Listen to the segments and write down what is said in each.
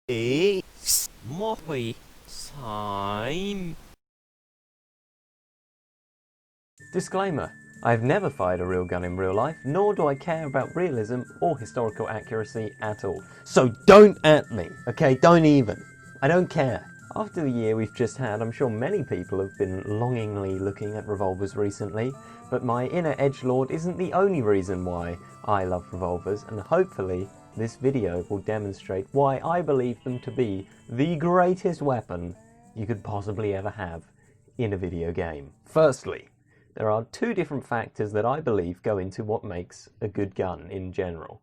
It's Moppy time. Disclaimer: I've never fired a real gun in real life, nor do I care about realism or historical accuracy at all. So don't at me, okay? Don't even. I don't care. After the year we've just had, I'm sure many people have been longingly looking at revolvers recently, but my inner edgelord isn't the only reason why I love revolvers, and hopefully this video will demonstrate why I believe them to be the greatest weapon you could possibly ever have in a video game. Firstly, there are two different factors that I believe go into what makes a good gun in general.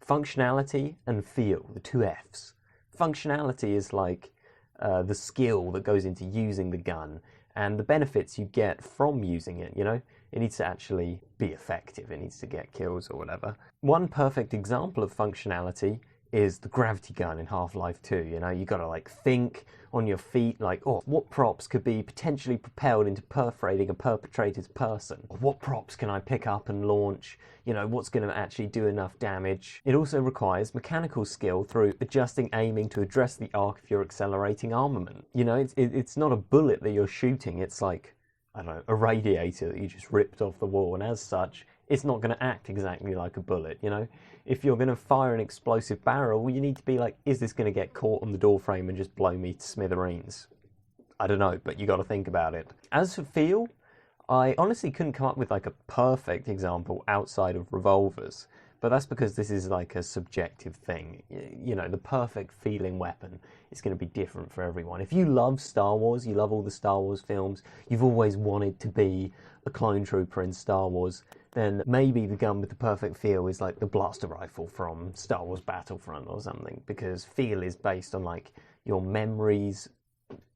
Functionality and feel, the two Fs. Functionality is like the skill that goes into using the gun and the benefits you get from using it, you know? It needs to actually be effective, it needs to get kills or whatever. One perfect example of functionality is the gravity gun in Half-Life 2, you know? You gotta like think on your feet, like, oh, what props could be potentially propelled into perforating a perpetrator's person? What props can I pick up and launch? You know, what's gonna actually do enough damage? It also requires mechanical skill through adjusting aiming to address the arc of your accelerating armament. You know, it's not a bullet that you're shooting, it's like, I don't know, a radiator that you just ripped off the wall, and as such, it's not going to act exactly like a bullet, you know? If you're going to fire an explosive barrel, you need to be like, is this going to get caught on the door frame and just blow me to smithereens? I don't know, but you got to think about it. As for feel, I honestly couldn't come up with like a perfect example outside of revolvers, but that's because this is like a subjective thing. You know, the perfect feeling weapon is going to be different for everyone. If you love Star Wars, you love all the Star Wars films, you've always wanted to be a clone trooper in Star Wars, then maybe the gun with the perfect feel is like the blaster rifle from Star Wars Battlefront or something, because feel is based on like your memories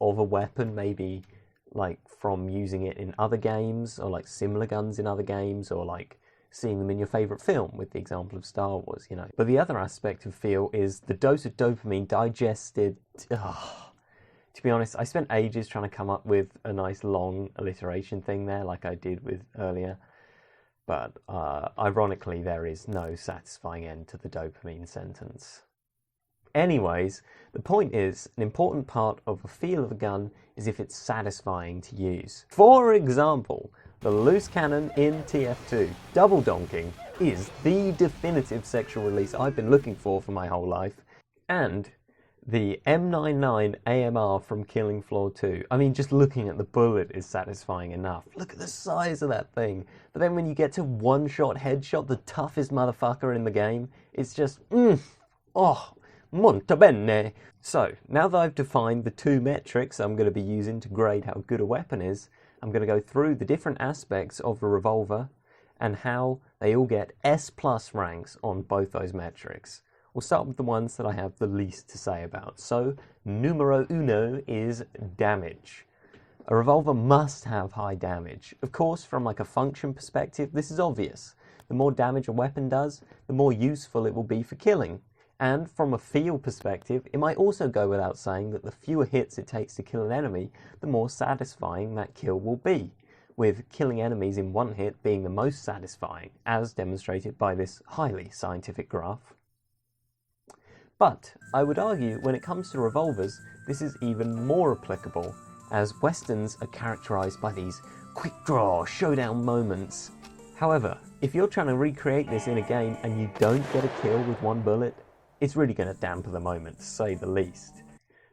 of a weapon, maybe like from using it in other games, or like similar guns in other games, or like seeing them in your favourite film, with the example of Star Wars, you know. But the other aspect of feel is the dose of dopamine digested. To be honest, I spent ages trying to come up with a nice long alliteration thing there, like I did with earlier. But ironically, there is no satisfying end to the dopamine sentence. Anyways, the point is, an important part of the feel of a gun is if it's satisfying to use. For example, the loose cannon in TF2, double donking, is the definitive sexual release I've been looking for my whole life. And the M99 AMR from Killing Floor 2. I mean, just looking at the bullet is satisfying enough. Look at the size of that thing. But then when you get to one-shot headshot, the toughest motherfucker in the game, it's just, oh, molto bene. So, now that I've defined the two metrics I'm going to be using to grade how good a weapon is, I'm going to go through the different aspects of a revolver and how they all get S+ ranks on both those metrics. We'll start with the ones that I have the least to say about. So, numero uno is damage. A revolver must have high damage. Of course, from like a function perspective, this is obvious. The more damage a weapon does, the more useful it will be for killing. And from a feel perspective, it might also go without saying that the fewer hits it takes to kill an enemy, the more satisfying that kill will be, with killing enemies in one hit being the most satisfying, as demonstrated by this highly scientific graph. But I would argue when it comes to revolvers, this is even more applicable, as westerns are characterized by these quick draw showdown moments. However, if you're trying to recreate this in a game and you don't get a kill with one bullet, it's really going to dampen the moment, to say the least.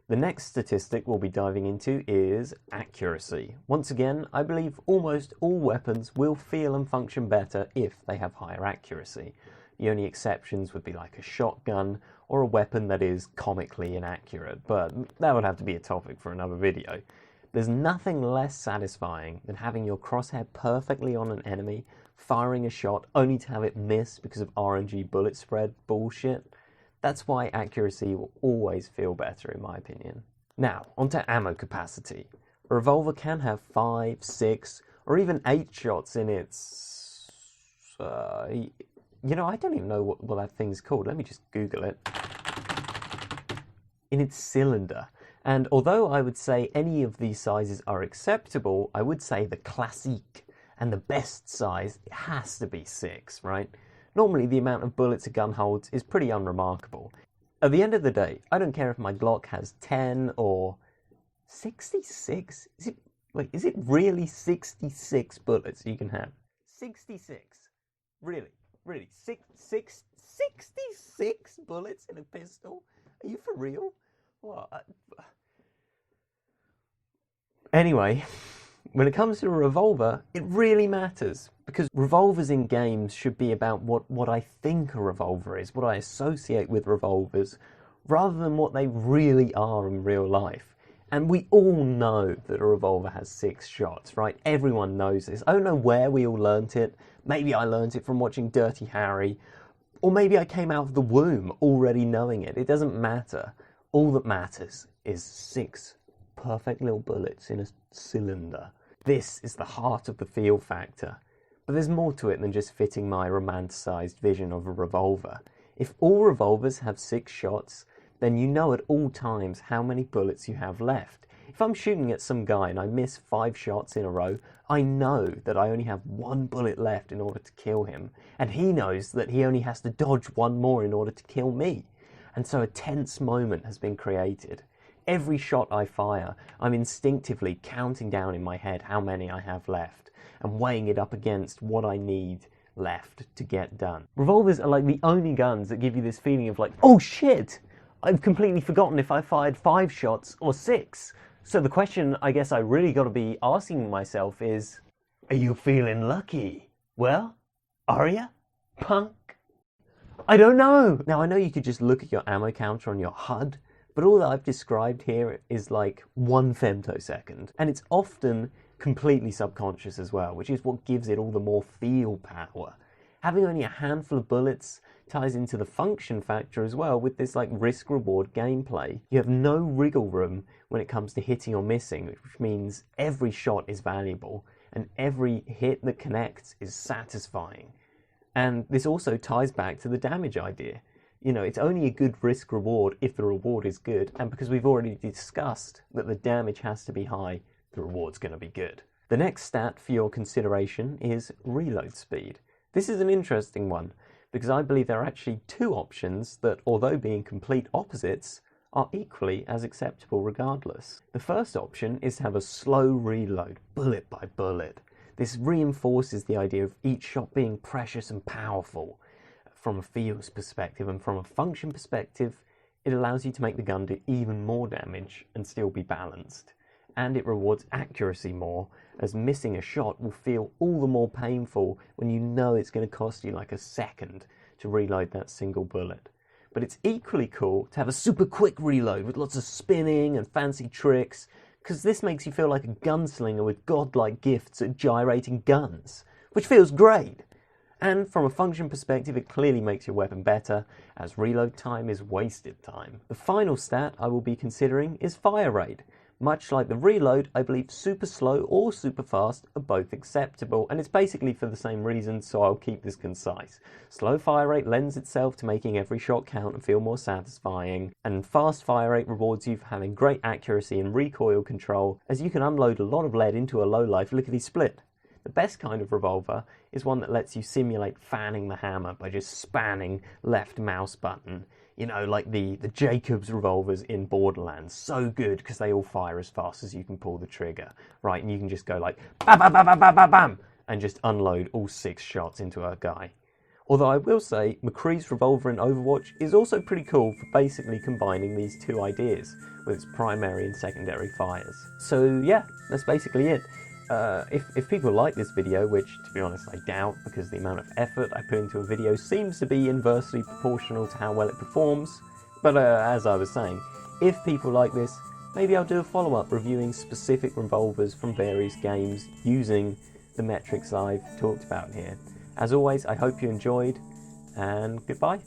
The next statistic we'll be diving into is accuracy. Once again, I believe almost all weapons will feel and function better if they have higher accuracy. The only exceptions would be like a shotgun or a weapon that is comically inaccurate, but that would have to be a topic for another video. There's nothing less satisfying than having your crosshair perfectly on an enemy, firing a shot only to have it miss because of RNG bullet spread bullshit. That's why accuracy will always feel better, in my opinion. Now, onto ammo capacity. A revolver can have 5, 6, or even 8 shots in its... you know, I don't even know what that thing's called. Let me just Google it. In its cylinder. And although I would say any of these sizes are acceptable, I would say the classique and the best size has to be 6, right? Normally the amount of bullets a gun holds is pretty unremarkable. At the end of the day, I don't care if my Glock has 10 or 66. Is it really 66 bullets you can have? 66. Really? Really? 66 bullets in a pistol? Are you for real? What? Anyway, when it comes to a revolver, it really matters. Because revolvers in games should be about what I think a revolver is, what I associate with revolvers, rather than what they really are in real life. And we all know that a revolver has 6 shots, right? Everyone knows this. I don't know where we all learnt it. Maybe I learnt it from watching Dirty Harry. Or maybe I came out of the womb already knowing it. It doesn't matter. All that matters is 6 perfect little bullets in a cylinder. This is the heart of the feel factor. But there's more to it than just fitting my romanticised vision of a revolver. If all revolvers have 6 shots, then you know at all times how many bullets you have left. If I'm shooting at some guy and I miss 5 shots in a row, I know that I only have 1 bullet left in order to kill him, and he knows that he only has to dodge 1 more in order to kill me. And so a tense moment has been created. Every shot I fire, I'm instinctively counting down in my head how many I have left, and weighing it up against what I need left to get done. Revolvers are like the only guns that give you this feeling of like, oh shit! I've completely forgotten if I fired 5 shots or 6. So the question I guess I really got to be asking myself is, are you feeling lucky? Well, are you, punk? I don't know. Now I know you could just look at your ammo counter on your HUD, but all that I've described here is like 1 femtosecond. And it's often completely subconscious as well, which is what gives it all the more feel power. Having only a handful of bullets ties into the function factor as well with this like risk-reward gameplay. You have no wriggle room when it comes to hitting or missing, which means every shot is valuable and every hit that connects is satisfying. And this also ties back to the damage idea. You know, it's only a good risk-reward if the reward is good, and because we've already discussed that the damage has to be high, the reward's going to be good. The next stat for your consideration is reload speed. This is an interesting one, because I believe there are actually 2 options that, although being complete opposites, are equally as acceptable regardless. The first option is to have a slow reload, bullet by bullet. This reinforces the idea of each shot being precious and powerful. From a feels perspective and from a function perspective, it allows you to make the gun do even more damage and still be balanced. And it rewards accuracy more, as missing a shot will feel all the more painful when you know it's going to cost you like a second to reload that single bullet. But it's equally cool to have a super quick reload with lots of spinning and fancy tricks, because this makes you feel like a gunslinger with godlike gifts at gyrating guns, which feels great. And from a function perspective, it clearly makes your weapon better, as reload time is wasted time. The final stat I will be considering is fire rate. Much like the reload, I believe super slow or super fast are both acceptable, and it's basically for the same reason, so I'll keep this concise. Slow fire rate lends itself to making every shot count and feel more satisfying, and fast fire rate rewards you for having great accuracy and recoil control, as you can unload a lot of lead into a low-life lickety-split. The best kind of revolver is one that lets you simulate fanning the hammer by just spanning left mouse button. You know, like the Jacobs revolvers in Borderlands. So good because they all fire as fast as you can pull the trigger, right? And you can just go like bam, bam, bam, bam, bam, bam, bam, and just unload all 6 shots into a guy. Although I will say, McCree's revolver in Overwatch is also pretty cool for basically combining these 2 ideas with its primary and secondary fires. So yeah, that's basically it. If people like this video, which to be honest I doubt, because the amount of effort I put into a video seems to be inversely proportional to how well it performs, but as I was saying, if people like this, maybe I'll do a follow-up reviewing specific revolvers from various games using the metrics I've talked about here. As always, I hope you enjoyed, and goodbye.